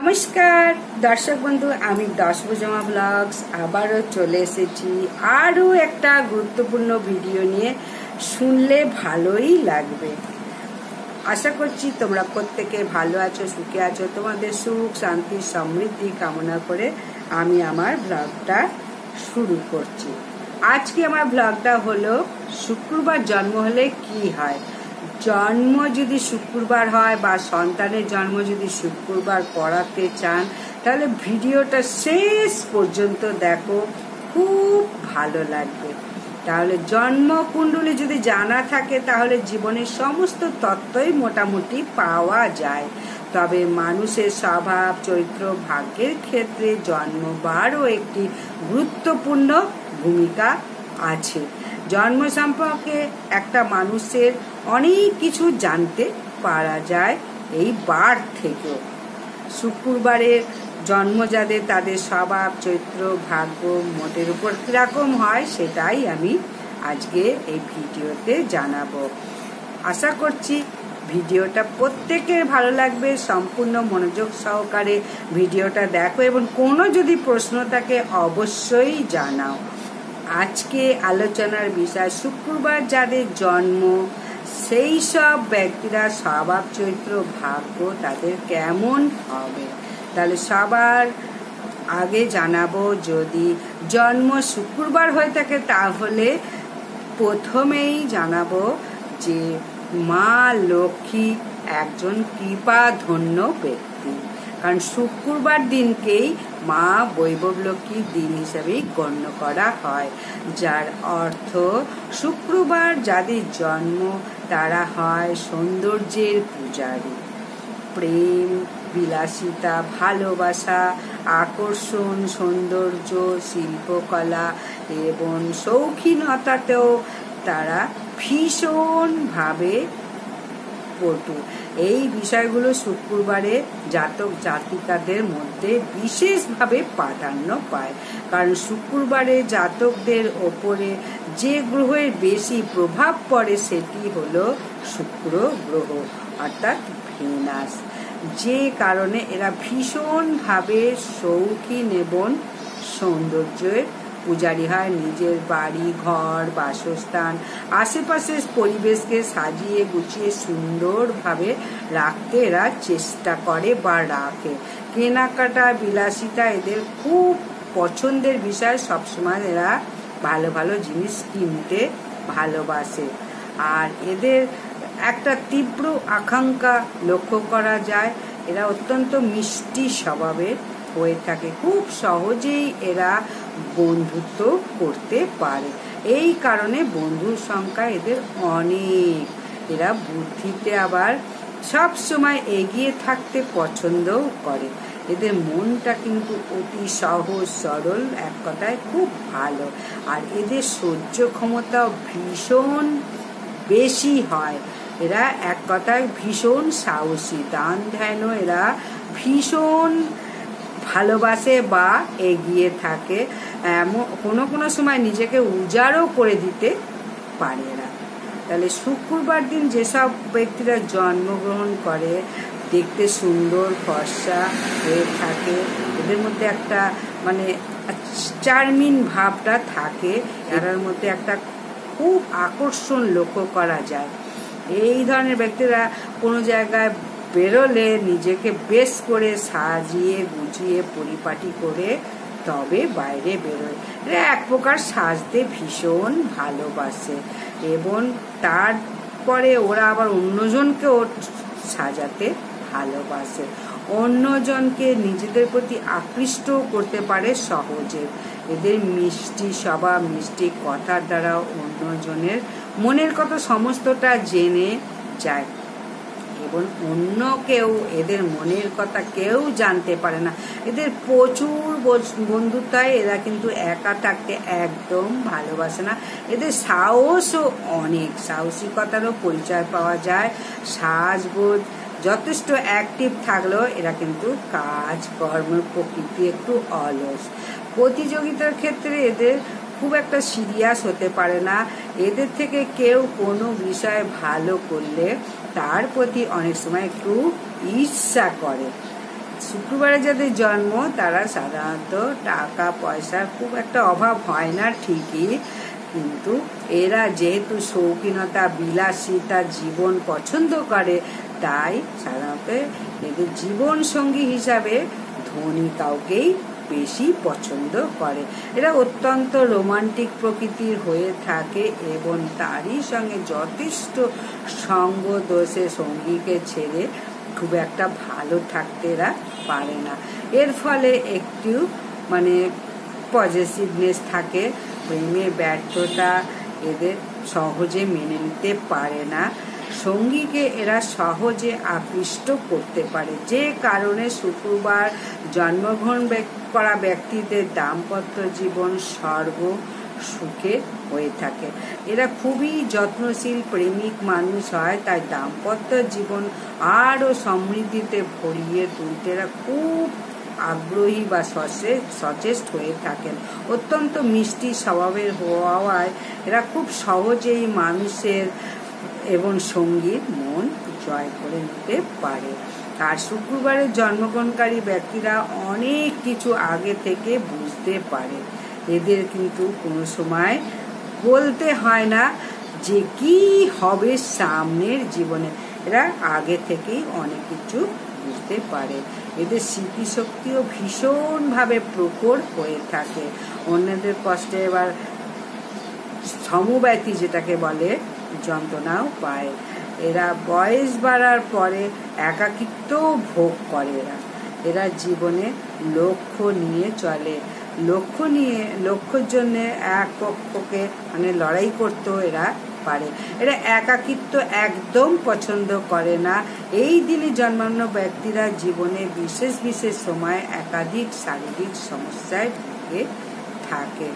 নমস্কার দর্শক বন্ধু, আমি দশভুজমা ব্লগস আবারও চলে এসেছি আরও একটা গুরুত্বপূর্ণ ভিডিও নিয়ে। শুনলে ভালোই লাগবে। আশা করছি তোমরা প্রত্যেকে ভালো আছো, সুখে আছো। তোমাদের সুখ শান্তি সমৃদ্ধি কামনা করে আমি আমার ব্লগটা শুরু করছি। আজকে আমার ব্লগটা হলো শুক্রবার জন্ম হলে কি হয়। জন্ম যদি শুক্রবার হয় বা সন্তানের জন্ম যদি শুক্রবার করাতে চান, তাহলে ভিডিওটা শেষ পর্যন্ত দেখো, খুব ভালো লাগবে। তাহলে জন্মকুণ্ডলী যদি জানা থাকে তাহলে জীবনের সমস্ত তত্ত্বই মোটামুটি পাওয়া যায়। তবে মানুষের স্বভাব চরিত্র ভাগ্যের ক্ষেত্রে জন্মবারও একটি গুরুত্বপূর্ণ ভূমিকা আছে। জন্ম সম্পর্কে একটা মানুষের অনেক কিছু জানতে পারা যায় এই বার থেকেও। শুক্রবারের জন্ম যাদের, তাদের স্বভাব চরিত্র ভাগ্য মোটের উপর কিরকম হয় সেটাই আমি আজকে এই ভিডিওতে জানাবো। আশা করছি ভিডিওটা প্রত্যেকের ভালো লাগবে। সম্পূর্ণ মনোযোগ সহকারে ভিডিওটা দেখো এবং কোনো যদি প্রশ্ন থাকে অবশ্যই জানাও। আজকে আলোচনার বিষয় শুক্রবার যাদের জন্ম, সেই সব ব্যক্তিরা স্বভাব চরিত্র ভাগ্য তাদের কেমন হবে। তাহলে সবার আগে জানাবো, যদি জন্ম শুক্রবার হয়ে থাকে তাহলে প্রথমেই জানাবো যে মা লক্ষ্মী একজন কৃপাধন্য ব্যক্তি। কারণ শুক্রবার দিনকেই মা বৈভব লক্ষ্মীর দিন হিসেবেই গণ্য করা হয়, যার অর্থ শুক্রবার যাদের জন্ম তারা হয় সৌন্দর্যের পূজারী। প্রেম, বিলাসিতা, ভালোবাসা, আকর্ষণ, সৌন্দর্য, শিল্পকলা এবং শৌখিনতাতেও তারা ভীষণভাবে পটু। এই বিষয়গুলো শুক্রবারে জাতক জাতিকাদের মধ্যে বিশেষভাবে প্রাধান্য পায়। কারণ শুক্রবারে জাতকদের ওপরে যে গ্রহের বেশি প্রভাব পড়ে সেটি হলো শুক্র গ্রহ, অর্থাৎ ভেনাস। যে কারণে এরা ভীষণভাবে শৌখিন এবং সৌন্দর্যের পূজারী হয়। নিজের বাড়ি ঘর বাসস্থান আশেপাশের পরিবেশকে সাজিয়ে গুছিয়ে সুন্দরভাবে রাখতে এরা চেষ্টা করে বা রাখে। কেনাকাটা বিলাসিতা এদের খুব পছন্দের বিষয়। সবসময় এরা ভালো ভালো জিনিস কিনতে ভালোবাসে। আর এদের একটা তীব্র আকাঙ্ক্ষা লক্ষ্য করা যায়। এরা অত্যন্ত মিষ্টি স্বভাবের হয়ে থাকে। খুব সহজেই এরা বন্ধুত্ব করতে পারে। এই কারণে বন্ধুর সংখ্যা এদের অনেক। এরা বুদ্ধিতে আবার সব সময় এগিয়ে থাকতে পছন্দও করে। এদের মনটা কিন্তু অতি সহজ সরল, এক কথায় খুব ভালো। আর এদের সহ্য ক্ষমতাও ভীষণ বেশি হয়। এরা এক কথায় ভীষণ সাহসী। দান ধ্যানও এরা ভীষণ ভালোবাসে বা এগিয়ে থাকে। কোনো কোনো সময় নিজেকে উজাড়ও করে দিতে পারে এরা। তাহলে শুক্রবার দিন যেসব ব্যক্তিরা জন্মগ্রহণ করে দেখতে সুন্দর ফর্সা হয়ে থাকে, এদের মধ্যে একটা চার্মিং ভাবটা থাকে। এরার মধ্যে একটা খুব আকর্ষণ লক্ষ্য করা যায়। এই ধরনের ব্যক্তিরা কোনো জায়গায় বেরোলে নিজেকে বেশ করে সাজিয়ে গুছিয়ে পরিপাটি করে তবে বাইরে বেরোয়। এরা এক প্রকার সাজতে ভীষণ ভালোবাসে এবং তারপরে ওরা আবার অন্যজনকেও সাজাতে ভালোবাসে। অন্যজনকে নিজেদের প্রতি আকৃষ্ট করতে পারে সহজে। এদের মিষ্টি স্বভাব মিষ্টি কথার দ্বারা অন্যজনের মনের কথা সমস্তটা জেনে যায় এবং অন্য কেউ এদের মনের কথা কেউ জানতে পারে না। এদের প্রচুর বন্ধুত্বায় এরা কিন্তু একা থাকতে একদম ভালোবাসে না। এদের সাহসও অনেক, সাহসিকতারও পরিচয় পাওয়া যায়। সাজগোজ যথেষ্ট অ্যাক্টিভ থাকলেও এরা কিন্তু কাজ কর্মের প্রকৃতি একটু অলস। প্রতিযোগিতার ক্ষেত্রে এদের খুব একটা সিরিয়াস হতে পারে না। এদের থেকে কেউ কোনো বিষয়ে ভালো করলে তার প্রতি অনেক সময় একটু ঈর্ষা করে। শুক্রবারে যাদের জন্ম তারা সাধারণত টাকা পয়সার খুব একটা অভাব হয় না ঠিকই, কিন্তু এরা যেহেতু শৌখিনতা বিলাসিতা জীবন পছন্দ করে, তাই সাধারণত এদের জীবন সঙ্গী হিসাবে ধনী কাউকেই বেশি পছন্দ করে। এরা অত্যন্ত রোমান্টিক প্রকৃতির হয়ে থাকে এবং তারই সঙ্গে যথেষ্ট সঙ্গ দোষে সঙ্গীকে ছেড়ে খুব একটা ভালো থাকতে এরা পারে না। এর ফলে একটু পজেসিভনেস থাকে, প্রেমের ব্যর্থতা এদের সহজে মেনে নিতে পারে না, সঙ্গীকে এরা সহজে আকৃষ্ট করতে পারে, যে কারণে শুক্রবার জন্মগ্রহণ করা ব্যক্তিদের দাম্পত্য জীবন স্বর্গ সুখে হয়ে থাকে। এরা খুবই যত্নশীল প্রেমিক মানুষ হয়, তাই দাম্পত্য জীবন আরও সমৃদ্ধিতে ভরিয়ে তুলতে এরা খুব আগ্রহী বা সচেষ্ট হয়ে থাকেন। অত্যন্ত মিষ্টি স্বভাবের হওয়ায় এরা খুব সহজেই মানুষের এবং সঙ্গীর মন জয় করে নিতে পারে। আর শুক্রবারের জন্মগ্রহণকারী ব্যক্তিরা অনেক কিছু আগে থেকে বুঝতে পারে। এদের কিন্তু কোনো সময় বলতে হয় না যে কি হবে সামনের জীবনে, এরা আগে থেকেই অনেক কিছু বুঝতে পারে। এদের স্মৃতিশক্তিও ভীষণভাবে প্রখর হয়ে থাকে। অন্যদের কষ্টে এবার সমব্যথী যেটাকে বলে যন্ত্রণাও পায়। এরা বয়স বাড়ার পরে একাকিত্ব ভোগ করে। এরা জীবনে লক্ষ্য নিয়ে চলে, লক্ষ্যের জন্য এক পক্ষকে লড়াই করতেও এরা পারে। এরা একাকিত্ব একদম পছন্দ করে না। এই দিনে জন্মানো ব্যক্তিরা জীবনে বিশেষ বিশেষ সময় একাধিক শারীরিক সমস্যায় ভুগে থাকে।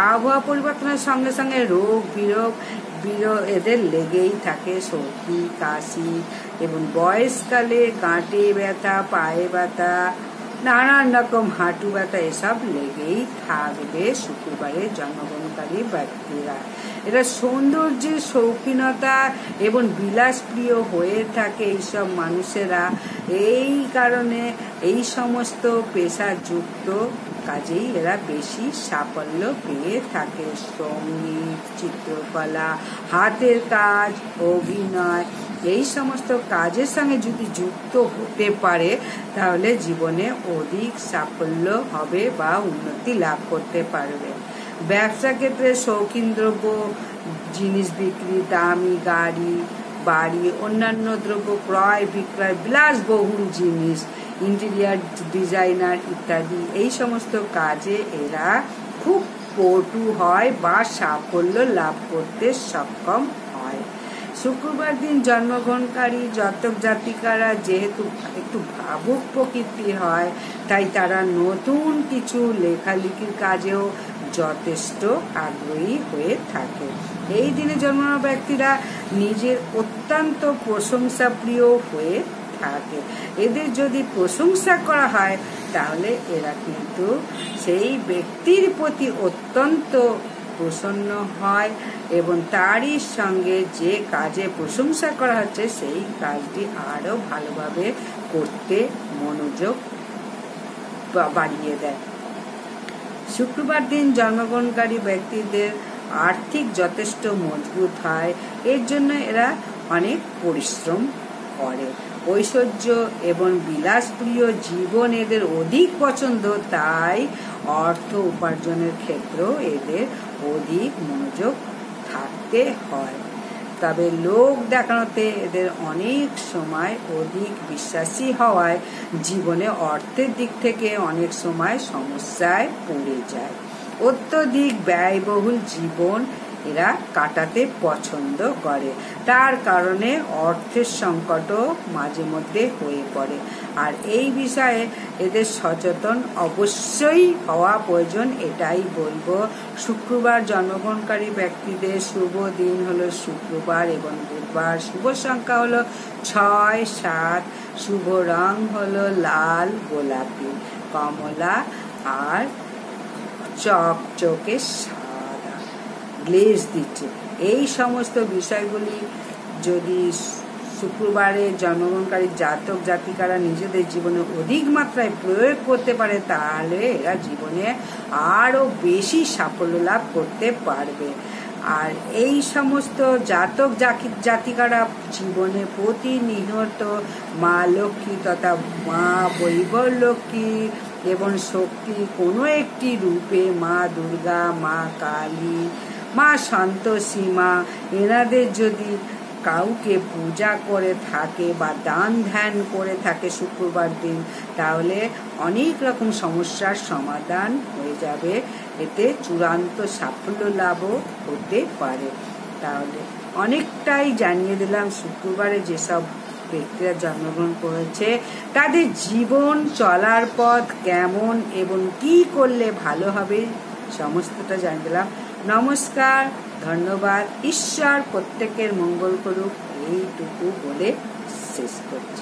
আবহাওয়া পরিবর্তনের সঙ্গে সঙ্গে রোগ বিরোগ এদের লেগেই থাকে, সর্দি কাশি এবং বয়সকালে গাঁটে ব্যথা পায়ে ব্যথা নানান রকম হাঁটু ব্যথা এসব লেগেই থাকবে শুক্রবারে জন্মগ্রহণকারী ব্যক্তিরা। এরা সৌন্দর্যের শৌখিনতা এবং বিলাসপ্রিয় হয়ে থাকে এইসব মানুষেরা। এই কারণে এই সমস্ত পেশাযুক্ত কাজেই এরা বেশি সাফল্য পেয়ে থাকে। সঙ্গীত, চিত্রকলা, হাতের কাজ, অভিনয় এই সমস্ত কাজের সঙ্গে যদি যুক্ত হতে পারে তাহলে জীবনে অধিক সাফল্য হবে বা উন্নতি লাভ করতে পারবে। ব্যবসা ক্ষেত্রে শৌখিন দ্রব্য জিনিস বিক্রি, দামি গাড়ি বাড়ি অন্যান্য দ্রব্য ক্রয় বিক্রয়, বিলাসবহুল জিনিস, ইন্টেরিয়ার ডিজাইনার ইত্যাদি এই সমস্ত কাজে এরা খুব পটু হয় বা সাফল্য লাভ করতে সক্ষম হয়। শুক্রবার দিন জন্মগ্রহণকারী জাতক জাতিকারা যেহেতু একটু ভাবুক প্রকৃতির হয়, তাই তারা নতুন কিছু লেখালেখির কাজেও যথেষ্ট আগ্রহী হয়ে থাকে। এই দিনে জন্মানো ব্যক্তিরা নিজের অত্যন্ত প্রশংসাপ্রিয় হয়ে থাকে। এদের যদি প্রশংসা করা হয় তাহলে এরা কিন্তু সেই ব্যক্তির প্রতি অত্যন্ত প্রসন্ন হয় এবং তারই সঙ্গে যে কাজে প্রশংসা করা হচ্ছে সেই কাজটি আরো ভালোভাবে করতে মনোযোগ বাড়িয়ে দেয়। শুক্রবার দিন জন্মগ্রহণকারী ব্যক্তিদের আর্থিক যথেষ্ট মজবুত হয়, এর জন্য এরা অনেক পরিশ্রম করে। ঐশ্বর্য এবং বিলাসপ্রিয় জীবন এদের অধিক পছন্দ, তাই অর্থ উপার্জনের ক্ষেত্রেও এদের অধিক মনোযোগ থাকতে হয়। তবে লোক দেখানোতে এদের অনেক সময় অধিক বিশ্বাসী হওয়ায় জীবনে অর্থের দিক থেকে অনেক সময় সমস্যায় পড়ে যায়। অত্যধিক ব্যয়বহুল জীবন এরা কাটাতে পছন্দ করে, তার কারণে অর্থের সংকটও মাঝে মধ্যে হয়ে পড়ে। আর এই বিষয়ে এদের সচেতন অবশ্যই হওয়া প্রয়োজন, এটাই বলবো। শুক্রবার জন্মগ্রহণকারী ব্যক্তিদের শুভ দিন হলো শুক্রবার এবং বুধবার। শুভ সংখ্যা হলো 6, 7। শুভ রং হলো লাল, গোলাপি, কমলা আর চকচকে গ্লেজ দিচ্ছে। এই সমস্ত বিষয়গুলি যদি শুক্রবারে জন্মগ্রহণকারী জাতক জাতিকারা নিজেদের জীবনে অধিক মাত্রায় প্রয়োগ করতে পারে, তাহলে এরা জীবনে আরও বেশি সাফল্য লাভ করতে পারবে। আর এই সমস্ত জাতক জাতিকারা জীবনে প্রতিনিয়ত মা লক্ষ্মী তথা মা বৈভবলক্ষ্মী এবং শক্তি কোনো একটি রূপে, মা দুর্গা, মা কালী, মা সন্তোষীমা, এনাদের যদি কাউকে পূজা করে থাকে বা দান ধ্যান করে থাকে শুক্রবার দিন, তাহলে অনেক রকম সমস্যার সমাধান হয়ে যাবে, এতে চূড়ান্ত সাফল্য লাভও হতে পারে। তাহলে অনেকটাই জানিয়ে দিলাম শুক্রবারে যেসব ব্যক্তিরা জন্মগ্রহণ করেছে তাদের জীবন চলার পথ কেমন এবং কি করলে ভালো হবে, সমস্তটা জানিয়ে দিলাম। নমস্কার, ধন্যবাদ। ঈশ্বর প্রত্যেকের মঙ্গল করুক, এইটুকু বলে শেষ করছি।